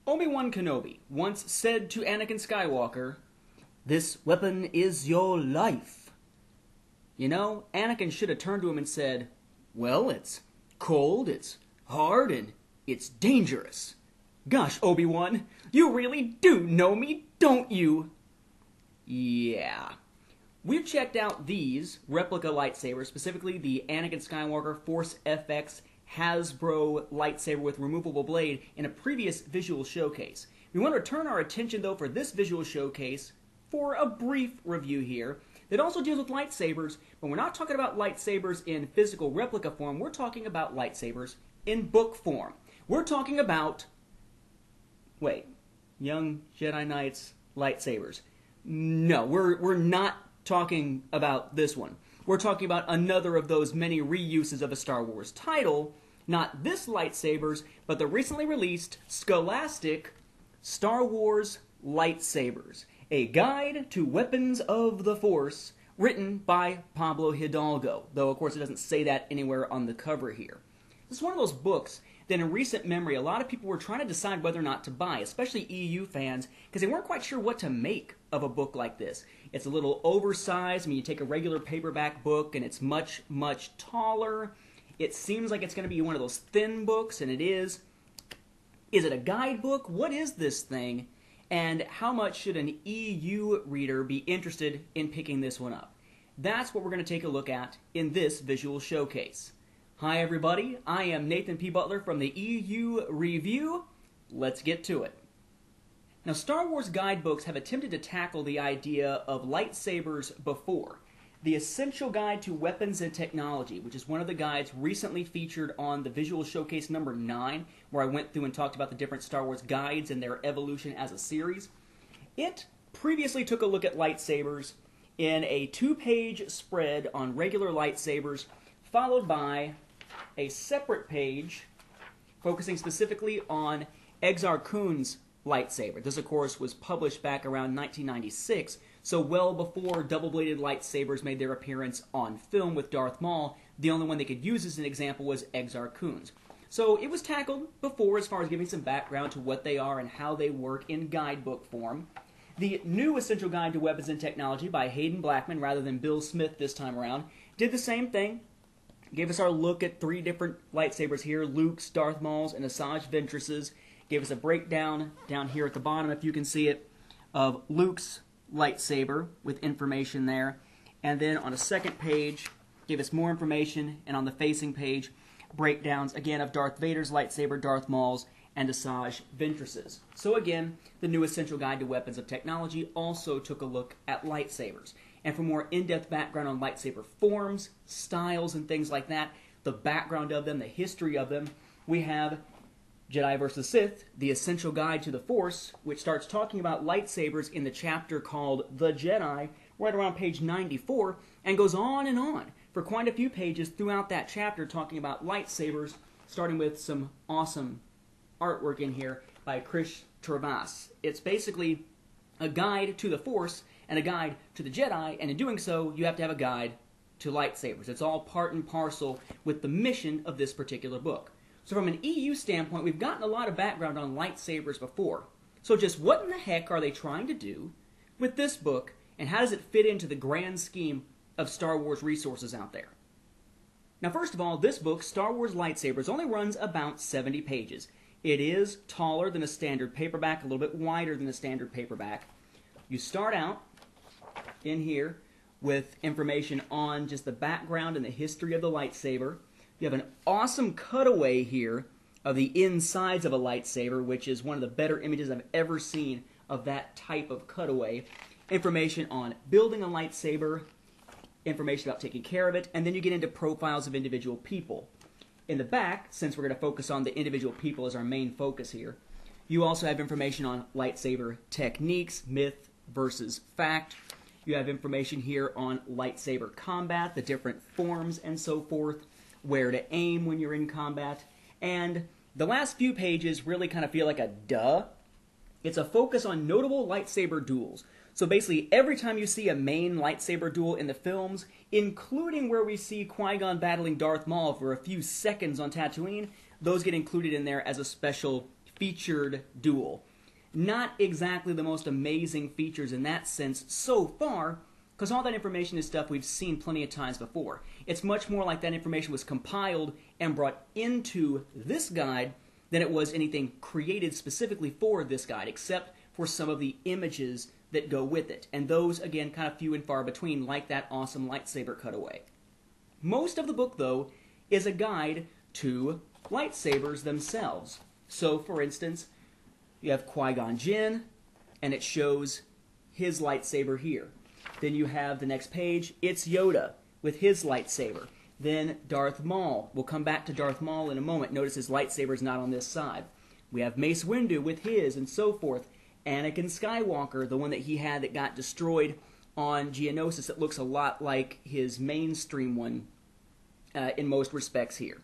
Obi-Wan Kenobi once said to Anakin Skywalker, "This weapon is your life." You know, Anakin should have turned to him and said, "Well, it's cold, it's hard, and it's dangerous. Gosh, Obi-Wan, you really do know me, don't you?" Yeah. We've checked out these replica lightsabers, specifically the Anakin Skywalker Force FX Hasbro lightsaber with removable blade in a previous visual showcase. We want to turn our attention, though, for this visual showcase for a brief review here that also deals with lightsabers, but we're not talking about lightsabers in physical replica form. We're talking about lightsabers in book form. We're talking about, Young Jedi Knights lightsabers. No, we're not talking about this one. We're talking about another of those many reuses of a Star Wars title, not this lightsabers, but the recently released Scholastic Star Wars Lightsabers, a guide to weapons of the Force, written by Pablo Hidalgo, though of course it doesn't say that anywhere on the cover here. This is one of those books that in recent memory a lot of people were trying to decide whether or not to buy, especially EU fans, because they weren't quite sure what to make of a book like this. It's a little oversized. I mean, you take a regular paperback book and it's much, much taller. It seems like it's going to be one of those thin books, and it is. Is it a guidebook? What is this thing? And how much should an EU reader be interested in picking this one up? That's what we're going to take a look at in this visual showcase. Hi everybody, I am Nathan P. Butler from the EU Review. Let's get to it. Now, Star Wars guidebooks have attempted to tackle the idea of lightsabers before. The Essential Guide to Weapons and Technology, which is one of the guides recently featured on the Visual Showcase number 9, where I went through and talked about the different Star Wars guides and their evolution as a series. It previously took a look at lightsabers in a 2-page spread on regular lightsabers, followed by a separate page focusing specifically on Exar Kun's lightsaber. This, of course, was published back around 1996, so well before double-bladed lightsabers made their appearance on film with Darth Maul. The only one they could use as an example was Exar Kun's. So it was tackled before as far as giving some background to what they are and how they work in guidebook form. The new Essential Guide to Weapons and Technology by Hayden Blackman, rather than Bill Smith this time around, did the same thing. Gave us our look at 3 different lightsabers here, Luke's, Darth Maul's, and Asajj Ventress's. Gave us a breakdown down here at the bottom, if you can see it, of Luke's lightsaber with information there. And then on a second page, gave us more information, and on the facing page, breakdowns, again, of Darth Vader's lightsaber, Darth Maul's, and Asajj Ventress's. So again, the new Essential Guide to Weapons of Technology also took a look at lightsabers. And for more in-depth background on lightsaber forms, styles, and things like that, the background of them, the history of them, we have Jedi vs. Sith, the Essential Guide to the Force, which starts talking about lightsabers in the chapter called The Jedi, right around page 94, and goes on for quite a few pages throughout that chapter talking about lightsabers, starting with some awesome artwork in here by Chris Travas. It's basically a guide to the Force and a guide to the Jedi, and in doing so, you have to have a guide to lightsabers. It's all part and parcel with the mission of this particular book. So from an EU standpoint, we've gotten a lot of background on lightsabers before. So just what in the heck are they trying to do with this book, and how does it fit into the grand scheme of Star Wars resources out there? Now, first of all, this book, Star Wars Lightsabers, only runs about 70 pages. It is taller than a standard paperback, a little bit wider than a standard paperback. You start out in here with information on just the background and the history of the lightsaber. You have an awesome cutaway here of the insides of a lightsaber, which is one of the better images I've ever seen of that type of cutaway. Information on building a lightsaber, information about taking care of it, and then you get into profiles of individual people. In the back, since we're going to focus on the individual people as our main focus here, you also have information on lightsaber techniques, myth versus fact. You have information here on lightsaber combat, the different forms and so forth, where to aim when you're in combat. And the last few pages really kind of feel like a duh. It's a focus on notable lightsaber duels. So basically, every time you see a main lightsaber duel in the films, including where we see Qui-Gon battling Darth Maul for a few seconds on Tatooine, those get included in there as a special featured duel. Not exactly the most amazing features in that sense so far, because all that information is stuff we've seen plenty of times before. It's much more like that information was compiled and brought into this guide than it was anything created specifically for this guide, except for some of the images that go with it. And those, again, kind of few and far between, like that awesome lightsaber cutaway. Most of the book, though, is a guide to lightsabers themselves. So, for instance, you have Qui-Gon Jinn, and it shows his lightsaber here. Then you have the next page, it's Yoda with his lightsaber. Then Darth Maul. We'll come back to Darth Maul in a moment. Notice his lightsaber is not on this side. We have Mace Windu with his, and so forth. Anakin Skywalker, the one that he had that got destroyed on Geonosis, that looks a lot like his mainstream one in most respects here.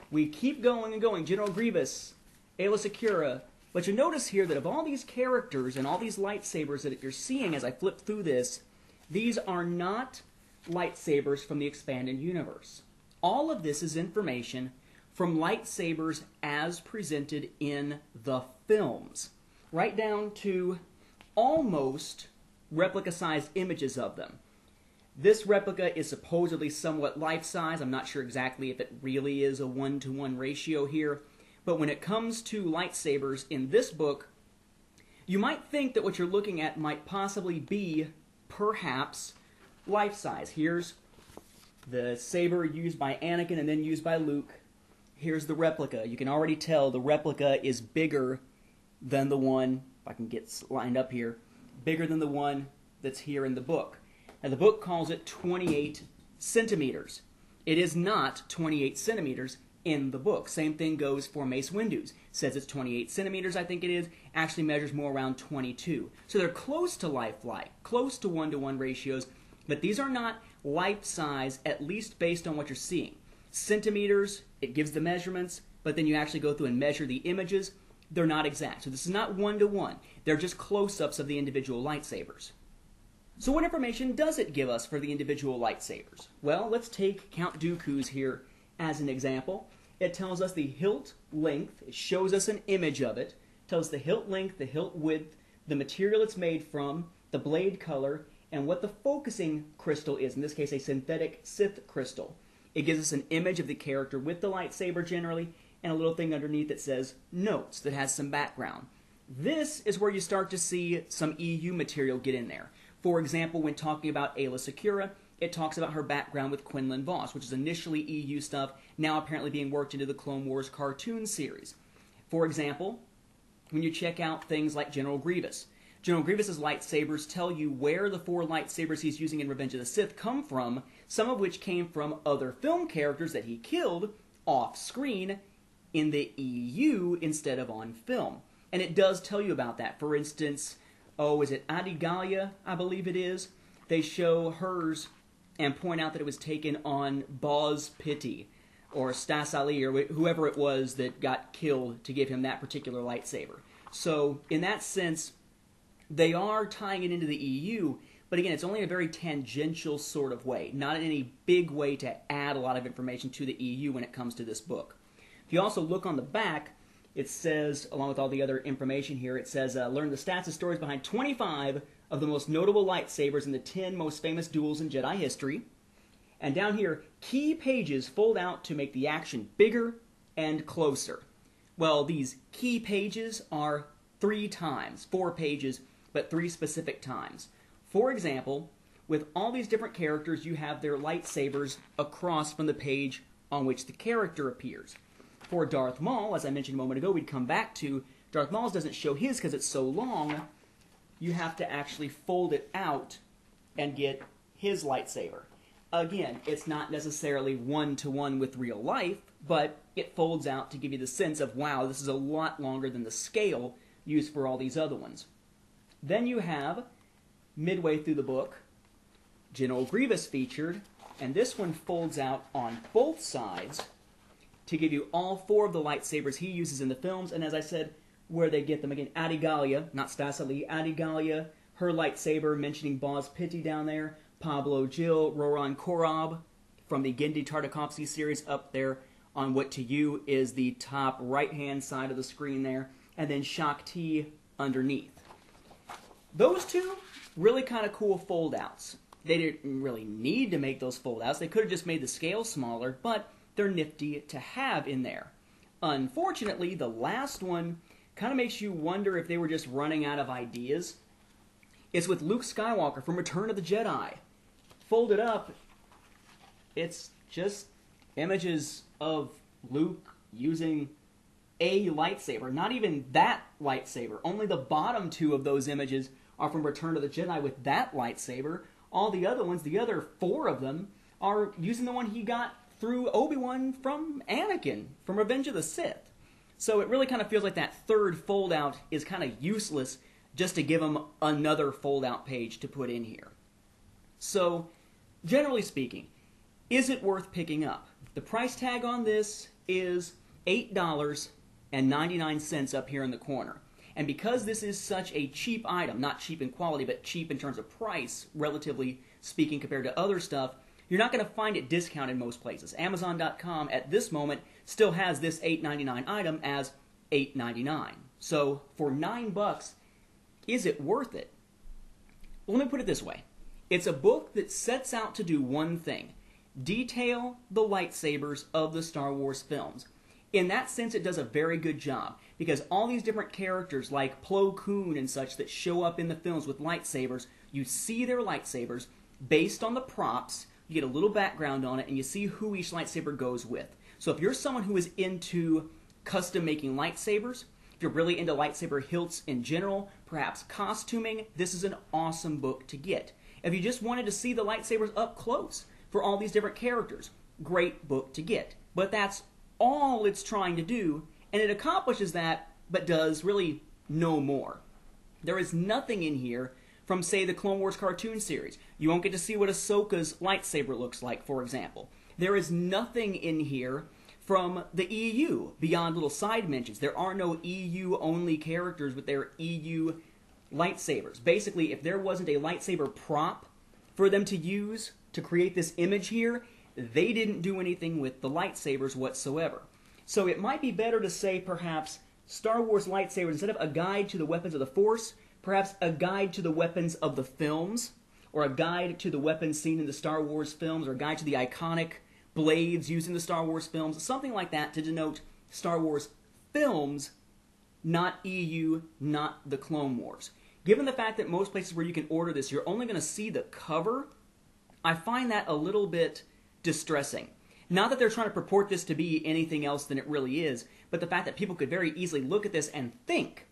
We keep going and going. General Grievous, Aayla Secura. But you notice here that of all these characters and all these lightsabers that you're seeing as I flip through this, these are not lightsabers from the expanded universe. All of this is information from lightsabers as presented in the films, right down to almost replica-sized images of them. This replica is supposedly somewhat life-size. I'm not sure exactly if it really is a 1-to-1 ratio here, but when it comes to lightsabers in this book, you might think that what you're looking at might possibly be, perhaps, life-size. Here's the saber used by Anakin and then used by Luke. Here's the replica. You can already tell the replica is bigger than the one, if I can get lined up here, bigger than the one that's here in the book. Now the book calls it 28 centimeters. It is not 28 centimeters in the book. Same thing goes for Mace Windu's. Says it's 28 centimeters, I think it is. Actually measures more around 22. So they're close to lifelike, close to 1-to-1 ratios, but these are not life-size, at least based on what you're seeing. Centimeters, it gives the measurements, but then you actually go through and measure the images. They're not exact. So this is not 1-to-1. They're just close-ups of the individual lightsabers. So what information does it give us for the individual lightsabers? Well, let's take Count Dooku's here as an example. It tells us the hilt length. It shows us an image of it. It tells us the hilt length, the hilt width, the material it's made from, the blade color, and what the focusing crystal is. In this case, a synthetic Sith crystal. It gives us an image of the character with the lightsaber generally, and a little thing underneath that says notes that has some background. This is where you start to see some EU material get in there. For example, when talking about Aayla Secura, it talks about her background with Quinlan Vos, which is initially EU stuff, now apparently being worked into the Clone Wars cartoon series. For example, when you check out things like General Grievous. General Grievous's lightsabers tell you where the 4 lightsabers he's using in Revenge of the Sith come from, some of which came from other film characters that he killed off-screen in the EU instead of on film. And it does tell you about that. For instance, is it Adi Gallia, I believe it is? They show hers and point out that it was taken on Boz Pitti, or Stas Ali, or whoever it was that got killed to give him that particular lightsaber. So, in that sense, they are tying it into the EU, but again, it's only a very tangential sort of way, not in any big way to add a lot of information to the EU when it comes to this book. If you also look on the back, it says, along with all the other information here, it says, learn the stats and stories behind 25 of the most notable lightsabers in the 10 most famous duels in Jedi history. And down here, key pages fold out to make the action bigger and closer. Well, these key pages are 3 times, 4 pages, but 3 specific times. For example, with all these different characters, you have their lightsabers across from the page on which the character appears. For Darth Maul, as I mentioned a moment ago, we'd come back to, Darth Maul's doesn't show his because it's so long, you have to actually fold it out and get his lightsaber. Again, it's not necessarily 1-to-1 with real life, but it folds out to give you the sense of, wow, this is a lot longer than the scale used for all these other ones. Then you have, midway through the book, General Grievous featured, and this one folds out on both sides to give you all 4 of the lightsabers he uses in the films, and as I said, where they get them. Again, Adi Gallia, not Stas Ali, Adi Gallia, her lightsaber, mentioning Boz Pitti down there, Pablo Gil, Roran Korob from the Genndy Tartakovsky series up there on what to you is the top right-hand side of the screen there. and then Shaak Ti underneath. Those two, really kind of cool fold-outs. They didn't really need to make those fold-outs. They could have just made the scale smaller, but they're nifty to have in there. Unfortunately, the last one kind of makes you wonder if they were just running out of ideas. It's with Luke Skywalker from Return of the Jedi. Folded up, it's just images of Luke using a lightsaber. Not even that lightsaber. Only the bottom two of those images are from Return of the Jedi with that lightsaber. All the other ones, the other 4 of them, are using the one he got through Obi-Wan from Anakin, from Revenge of the Sith. So it really kind of feels like that third fold-out is kind of useless just to give him another fold-out page to put in here. So, generally speaking, is it worth picking up? The price tag on this is $8.99 up here in the corner. And because this is such a cheap item, not cheap in quality, but cheap in terms of price, relatively speaking, compared to other stuff, you're not going to find it discounted most places. Amazon.com at this moment still has this $8.99 item as $8.99. So for $9, is it worth it? Well, let me put it this way. It's a book that sets out to do one thing: detail the lightsabers of the Star Wars films. In that sense, it does a very good job, because all these different characters like Plo Koon and such that show up in the films with lightsabers, you see their lightsabers based on the props, you get a little background on it, and you see who each lightsaber goes with. So if you're someone who is into custom making lightsabers, if you're really into lightsaber hilts in general, perhaps costuming, this is an awesome book to get. If you just wanted to see the lightsabers up close for all these different characters, great book to get. But that's all it's trying to do, and it accomplishes that, but does really no more. There is nothing in here from, say, the Clone Wars cartoon series. You won't get to see what Ahsoka's lightsaber looks like, for example. There is nothing in here from the EU, beyond little side mentions. There are no EU-only characters with their EU lightsabers. Basically, if there wasn't a lightsaber prop for them to use to create this image here, they didn't do anything with the lightsabers whatsoever. So it might be better to say, perhaps, Star Wars lightsabers, instead of a guide to the weapons of the Force, perhaps a guide to the weapons of the films, or a guide to the weapons seen in the Star Wars films, or a guide to the iconic blades used in the Star Wars films, something like that to denote Star Wars films, not EU, not the Clone Wars. Given the fact that most places where you can order this, you're only going to see the cover, I find that a little bit distressing. Not that they're trying to purport this to be anything else than it really is, but the fact that people could very easily look at this and think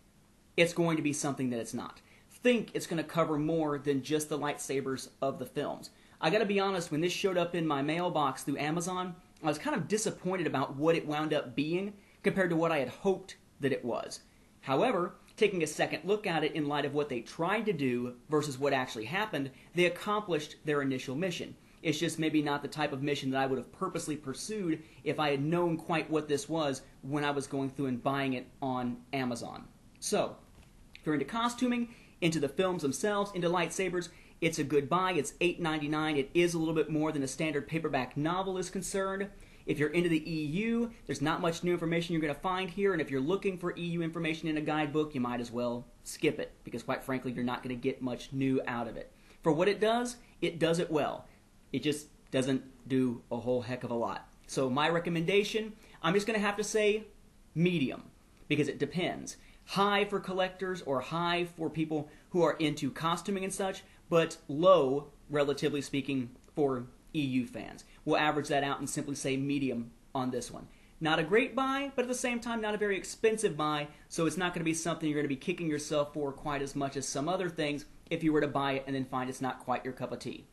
it's going to be something that it's not. Think it's going to cover more than just the lightsabers of the films. I gotta be honest, when this showed up in my mailbox through Amazon, I was kind of disappointed about what it wound up being compared to what I had hoped that it was. However, taking a second look at it in light of what they tried to do versus what actually happened, they accomplished their initial mission. It's just maybe not the type of mission that I would have purposely pursued if I had known quite what this was when I was going through and buying it on Amazon. So, if you're into costuming, into the films themselves, into lightsabers, it's a good buy. It's $8.99. It is a little bit more than a standard paperback novel is concerned. If you're into the EU, there's not much new information you're going to find here, and if you're looking for EU information in a guidebook, you might as well skip it, because quite frankly, you're not going to get much new out of it. For what it does it well. It just doesn't do a whole heck of a lot. So my recommendation, I'm just going to have to say medium, because it depends. High for collectors or high for people who are into costuming and such, but low, relatively speaking, for EU fans. We'll average that out and simply say medium on this one. Not a great buy, but at the same time not a very expensive buy, so it's not going to be something you're going to be kicking yourself for quite as much as some other things if you were to buy it and then find it's not quite your cup of tea.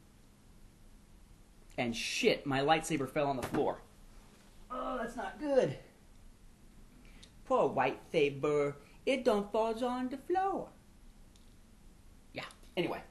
And shit, my lightsaber fell on the floor. Oh, that's not good. Poor lightsaber. It done falls on the floor. Yeah, anyway.